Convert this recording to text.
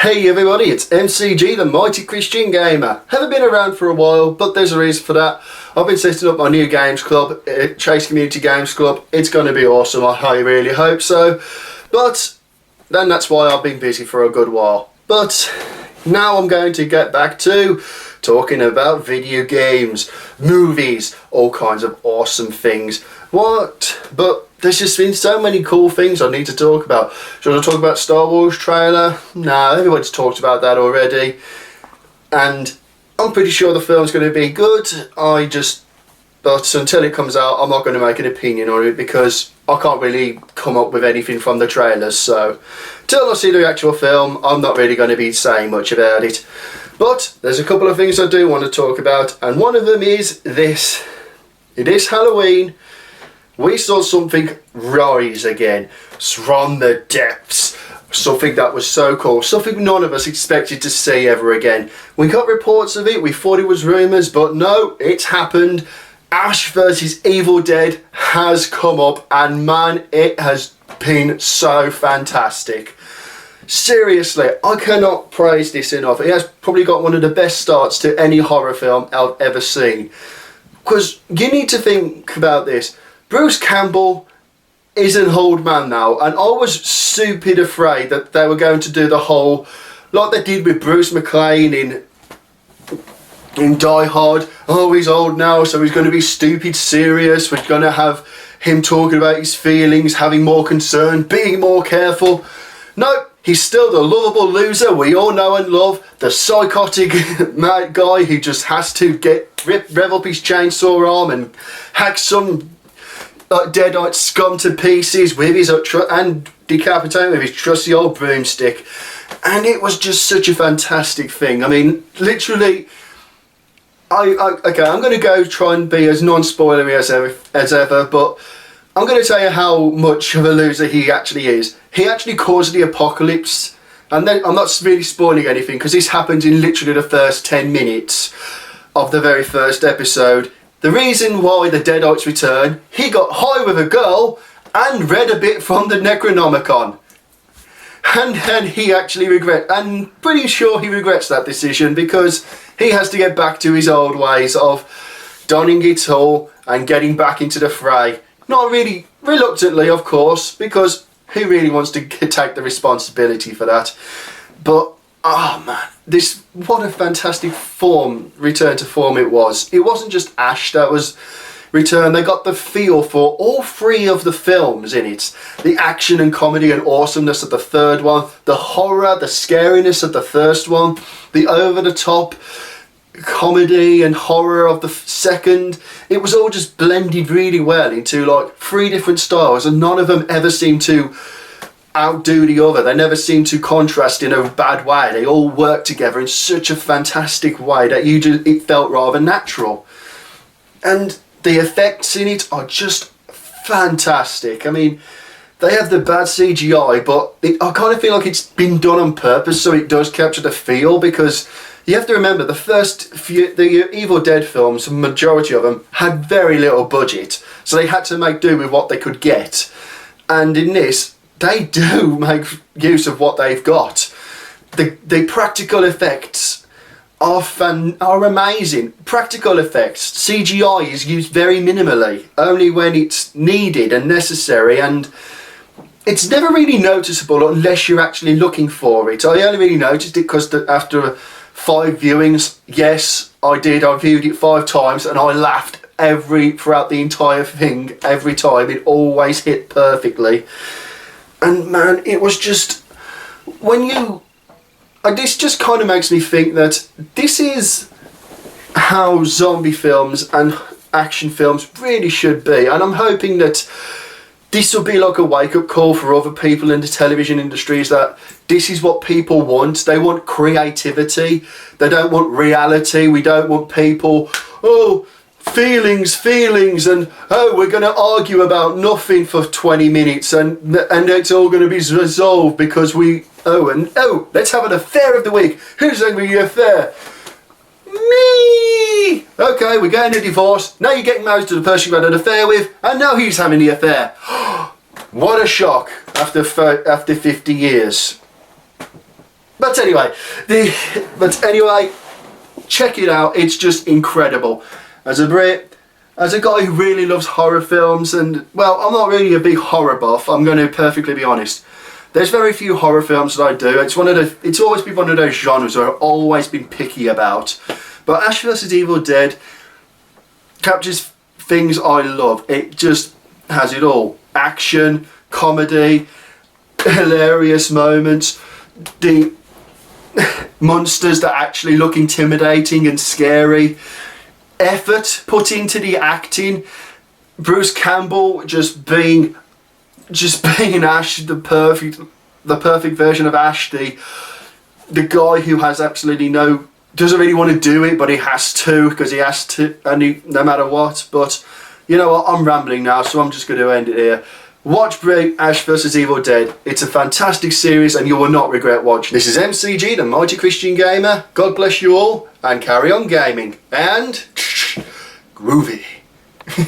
Hey everybody, it's MCG, the Mighty Christian Gamer. Haven't been around for a while, but there's a reason for that. I've been setting up my new games club, Chase Community Games Club. It's going to be awesome, I really hope so. But then that's why I've been busy for a good while. But now I'm going to get back to talking about video games, movies, all kinds of awesome things. But there's just been so many cool things I need to talk about. Should I talk about Star Wars trailer? Nah, everyone's talked about that already. And I'm pretty sure the film's going to be good. But until it comes out, I'm not going to make an opinion on it because I can't really come up with anything from the trailers. So, till I see the actual film, I'm not really going to be saying much about it. But there's a couple of things I do want to talk about, and one of them is this. It is Halloween. We saw something rise again from the depths. Something that was so cool. Something none of us expected to see ever again. We got reports of it. We thought it was rumours, but no, it's happened. Ash vs Evil Dead has come up, and man, it has been so fantastic. Seriously, I cannot praise this enough. It has probably got one of the best starts to any horror film I've ever seen. Because you need to think about this. Bruce Campbell is an old man now, and I was stupid afraid that they were going to do the whole, like they did with Bruce McLean in Die Hard. Oh, he's old now, so he's going to be stupid serious. We're going to have him talking about his feelings, having more concern, being more careful. No, he's still the lovable loser we all know and love, the psychotic mad guy who just has to rev up his chainsaw arm and hack some deadite scum to pieces with his and decapitate him with his trusty old broomstick. And it was just such a fantastic thing. I mean, literally, okay, I'm going to go try and be as non-spoilery as ever, but I'm going to tell you how much of a loser he actually is. He actually caused the apocalypse, and then I'm not really spoiling anything because this happens in literally the first 10 minutes of the very first episode. The reason why the Deadites return, he got high with a girl and read a bit from the Necronomicon. And then he actually I'm pretty sure he regrets that decision because he has to get back to his old ways of donning it all and getting back into the fray. Not really reluctantly, of course, because he really wants to take the responsibility for that. But, oh man, what a fantastic return to form it was. It wasn't just Ash that was returned. They got the feel for all three of the films in it. The action and comedy and awesomeness of the third one, the horror, the scariness of the first one, the over-the-top comedy and horror of the second. It was all just blended really well into like three different styles, and none of them ever seemed to outdo the other. They never seemed to contrast in a bad way. They all worked together in such a fantastic way that it felt rather natural. And the effects in it are just fantastic. I mean, they have the bad CGI, but I kind of feel like it's been done on purpose so it does capture the feel, because you have to remember the Evil Dead films, the majority of them, had very little budget, so they had to make do with what they could get. And in this, they do make use of what they've got. The practical effects are amazing. Practical effects, CGI is used very minimally, only when it's needed and necessary, and it's never really noticeable unless you're actually looking for it. I only really noticed it because after 5 viewings, yes, I did. I viewed it 5 times and I laughed throughout the entire thing. Every time, it always hit perfectly. And man, it was just this just kind of makes me think that this is how zombie films and action films really should be. And I'm hoping that this will be like a wake-up call for other people in the television industry, is that this is what people want. They want creativity. They don't want reality. We don't want people, feelings, and we're going to argue about nothing for 20 minutes and it's all going to be resolved because let's have an affair of the week. Who's having the affair? Me! Okay, we're getting a divorce. Now you're getting married to the person you had an affair with, and now he's having the affair. What a shock after 50 years. But anyway, check it out. It's just incredible. As a Brit, as a guy who really loves horror films, and well, I'm not really a big horror buff. I'm going to perfectly be honest. There's very few horror films that I do. It's always been one of those genres that I've always been picky about. But Ash vs Evil Dead captures things I love. It just has it all. Action, comedy, hilarious moments, the monsters that actually look intimidating and scary, effort put into the acting, Bruce Campbell just being Ash, the perfect version of Ash, the guy who has absolutely doesn't really want to do it, but he has to, because he has to, no matter what. But you know what, I'm rambling now, so I'm just going to end it here. Watch Ash vs Evil Dead. It's a fantastic series and you will not regret watching. This is MCG, the Mighty Christian Gamer. God bless you all and carry on gaming. And groovy.